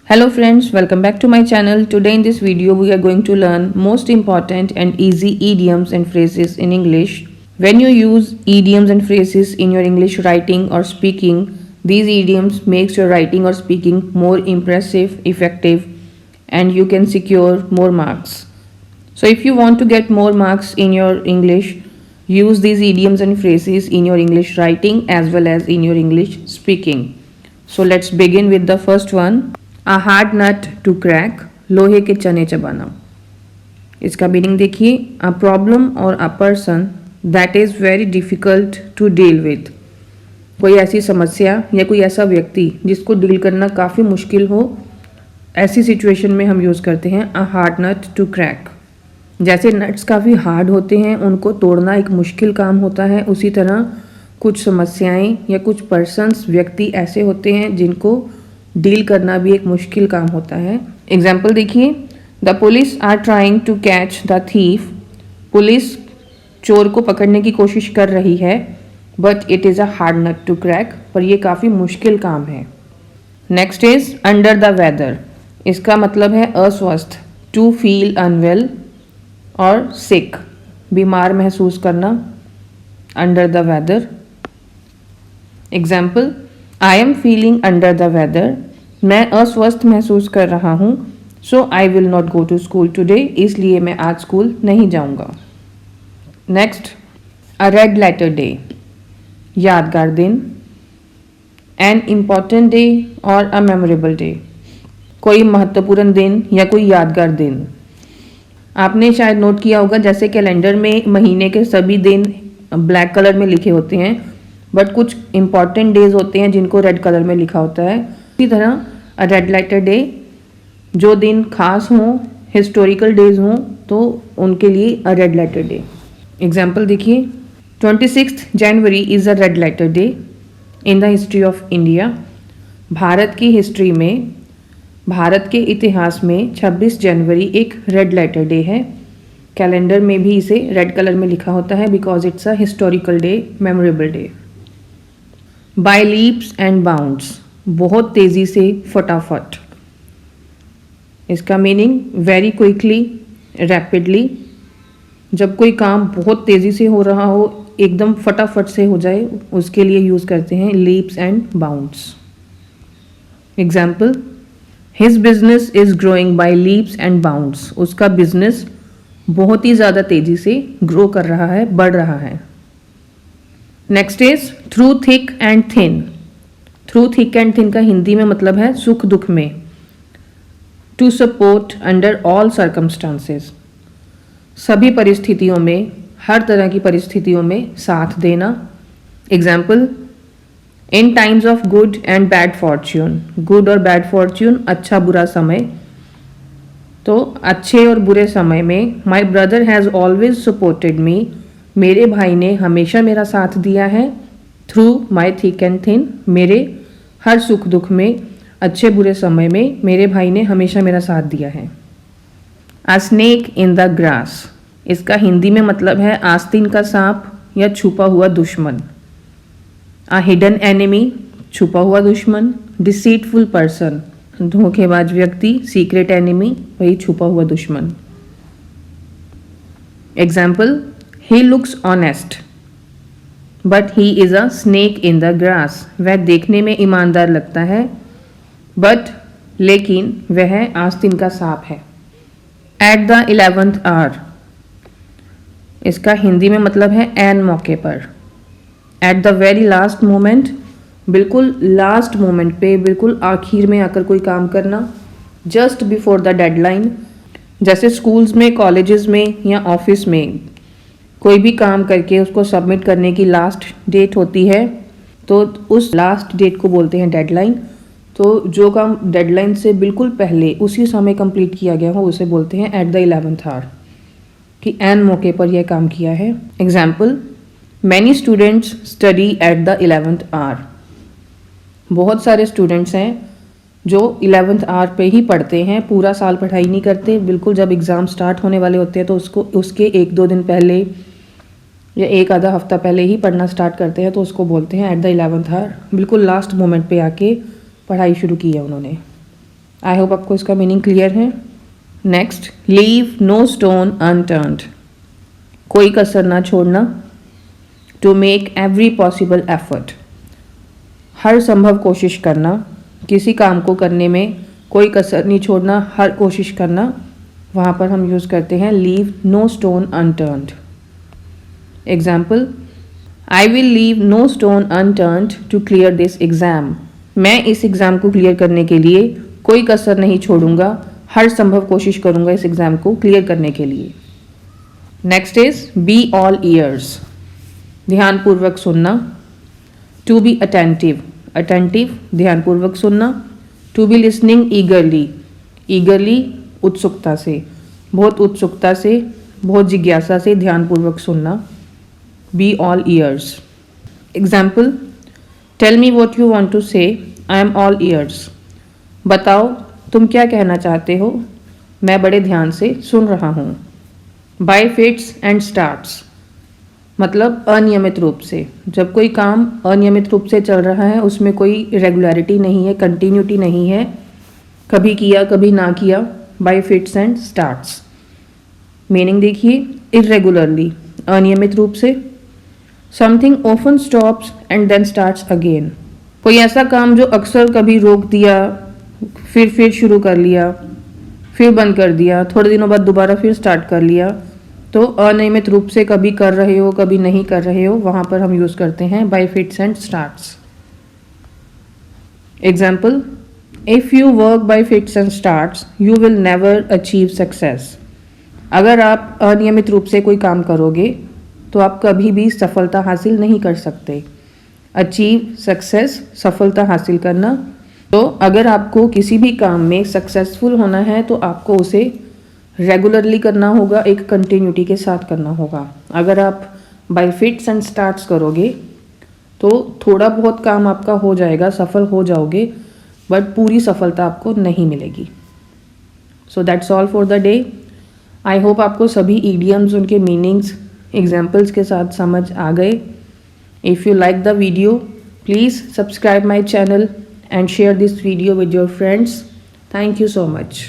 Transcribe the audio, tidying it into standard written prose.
Hello friends, welcome back to my channel. Today in this video we are going to learn most important and easy idioms and phrases in English. When you use idioms and phrases in your English writing or speaking, these idioms makes your writing or speaking more impressive, effective, and you can secure more marks. So if you want to get more marks in your English, use these idioms and phrases in your English writing as well as in your English speaking. So let's begin with the first one. A hard nut to crack, लोहे के चने चबाना. इसका meaning देखिए, a problem और a person that is very difficult to deal with. कोई ऐसी समस्या या कोई ऐसा व्यक्ति जिसको डील करना काफ़ी मुश्किल हो, ऐसी सिचुएशन में हम यूज़ करते हैं a hard nut to crack. जैसे नट्स काफ़ी हार्ड होते हैं, उनको तोड़ना एक मुश्किल काम होता है, उसी तरह कुछ समस्याएं या कुछ पर्सन्स व्यक्ति ऐसे होते हैं जिनको डील करना भी एक मुश्किल काम होता है. एग्जाम्पल देखिए, the police are trying to catch the thief. Police चोर को पकड़ने की कोशिश कर रही है, but it is a hard nut to crack, पर यह काफ़ी मुश्किल काम है. Next is under the weather. इसका मतलब है अस्वस्थ, टू फील अनवेल और सिक, बीमार महसूस करना, under the weather. Example, I am feeling under the weather. मैं अस्वस्थ महसूस कर रहा हूँ. So I will not go to school today. इसलिए मैं आज स्कूल नहीं जाऊँगा. Next, a red letter day, यादगार दिन. एन इम्पॉर्टेंट डे और अ मेमोरेबल डे, कोई महत्वपूर्ण दिन या कोई यादगार दिन. आपने शायद नोट किया होगा, जैसे कैलेंडर में महीने के सभी दिन ब्लैक कलर में लिखे होते हैं, बट कुछ इम्पॉर्टेंट डेज होते हैं जिनको रेड कलर में लिखा होता है. इसी तरह अ रेड लेटर डे, जो दिन खास हों, हिस्टोरिकल डेज हों, तो उनके लिए a red letter day. Example देखिए, 26 January is a red letter day in the history of India. भारत की हिस्ट्री में, भारत के इतिहास में 26 जनवरी एक रेड लेटर डे है. कैलेंडर में भी इसे रेड कलर में लिखा होता है because it's a historical day, memorable day. By leaps and bounds, बहुत तेज़ी से, फटाफट. इसका मीनिंग वेरी क्विकली, रैपिडली. जब कोई काम बहुत तेज़ी से हो रहा हो, एकदम फटाफट से हो जाए, उसके लिए यूज़ करते हैं leaps and bounds. Example, his business is growing by leaps and bounds. उसका बिजनेस बहुत ही ज़्यादा तेज़ी से ग्रो कर रहा है, बढ़ रहा है. Next is through thick and thin. Through thick and thin का हिंदी में मतलब है सुख दुख में. To support under all circumstances, सभी परिस्थितियों में, हर तरह की परिस्थितियों में साथ देना. Example, in times of good and bad Fortune. Good और बैड फॉर्च्यून, अच्छा बुरा समय. तो अच्छे और बुरे समय में, my brother has always supported me. मेरे भाई ने हमेशा मेरा साथ दिया है. Through my thick and thin, मेरे हर सुख दुख में, अच्छे बुरे समय में मेरे भाई ने हमेशा मेरा साथ दिया है. आ स्नेक इन द ग्रास. इसका हिंदी में मतलब है आस्तीन का सांप या छुपा हुआ दुश्मन. आ हिडन एनिमी, छुपा हुआ दुश्मन. डिसीटफुल पर्सन, धोखेबाज व्यक्ति. सीक्रेट एनिमी, वही छुपा हुआ दुश्मन. Example, he looks honest but he is a snake in the grass. वह देखने में ईमानदार लगता है, बट लेकिन वह आस्तीन का सांप है. एट द 11th आवर, इसका हिंदी में मतलब है एन मौके पर. At the very last moment, बिल्कुल लास्ट मोमेंट पे, बिल्कुल आखिर में आकर कोई काम करना. जस्ट बिफोर द डेडलाइन, जैसे स्कूल्स में, कॉलेजेस में या ऑफिस में कोई भी काम करके उसको सबमिट करने की लास्ट डेट होती है, तो उस लास्ट डेट को बोलते हैं डेडलाइन. तो जो काम डेडलाइन से बिल्कुल पहले उसी समय कंप्लीट किया गया हो, उसे बोलते हैं एट द 11th आवर, कि एन मौके पर यह काम किया है. Example, many students study at the 11th hour. बहुत सारे स्टूडेंट्स हैं जो 11th आवर पे ही पढ़ते हैं, पूरा साल पढ़ाई नहीं करते. बिल्कुल जब एग्ज़ाम स्टार्ट होने वाले होते हैं तो उसके 1-2 दिन पहले या एक आधा हफ्ता पहले ही पढ़ना स्टार्ट करते हैं, तो उसको बोलते हैं एट द 11th आवर. बिल्कुल लास्ट मोमेंट पे आके पढ़ाई शुरू की है उन्होंने. आई होप आपको इसका मीनिंग क्लियर है। Next, leave no stone unturned, कोई कसर ना छोड़ना। To make every possible effort, हर संभव कोशिश करना, किसी काम को करने में कोई कसर नहीं छोड़ना, हर कोशिश करना। वहाँ पर हम यूज़ करते हैं leave no stone unturned. Example, I will leave no stone unturned to clear this exam, मैं इस एग्ज़ाम को क्लियर करने के लिए कोई कसर नहीं छोड़ूंगा, हर संभव कोशिश करूंगा इस एग्ज़ाम को क्लियर करने के लिए। Next is be all ears, ध्यानपूर्वक सुनना। टू बी अटेंटिव, अटेंटिव ध्यानपूर्वक सुनना। To be listening eagerly, eagerly उत्सुकता से, बहुत उत्सुकता से, बहुत जिज्ञासा से ध्यानपूर्वक सुनना। Be all ears. Example, tell me what you want to say, I am all years, बताओ तुम क्या कहना चाहते हो, मैं बड़े ध्यान से सुन रहा हूँ। बाय फिट्स एंड स्टार्ट्स, मतलब अनियमित रूप से, जब कोई काम अनियमित रूप से चल रहा है, उसमें कोई रेगुलरिटी नहीं है, कंटिन्यूटी नहीं है, कभी किया कभी ना किया। By fits and starts, meaning देखिए, इरेगुलरली अनियमित रूप से। Something often stops and then starts again, कोई ऐसा काम जो अक्सर कभी रोक दिया, फिर शुरू कर लिया, फिर बंद कर दिया, थोड़े दिनों बाद दोबारा फिर स्टार्ट कर लिया। तो अनियमित रूप से कभी कर रहे हो कभी नहीं कर रहे हो, वहाँ पर हम यूज़ करते हैं bye fits and starts. Example, if you work by fits and starts you will never achieve success, अगर आप अनियमित रूप से कोई काम करोगे तो आप कभी भी सफलता हासिल नहीं कर सकते। अचीव सक्सेस, सफलता हासिल करना। तो अगर आपको किसी भी काम में सक्सेसफुल होना है तो आपको उसे रेगुलरली करना होगा, एक कंटिन्यूटी के साथ करना होगा। अगर आप बाय फिट्स एंड स्टार्ट्स करोगे तो थोड़ा बहुत काम आपका हो जाएगा, सफल हो जाओगे, बट पूरी सफलता आपको नहीं मिलेगी। So that's all for the day. I hope आपको सभी ईडियम्स, उनके मीनिंग्स एग्जाम्पल्स के साथ समझ आ गए। If you like the video please subscribe my channel and share this video with your friends. Thank you so much.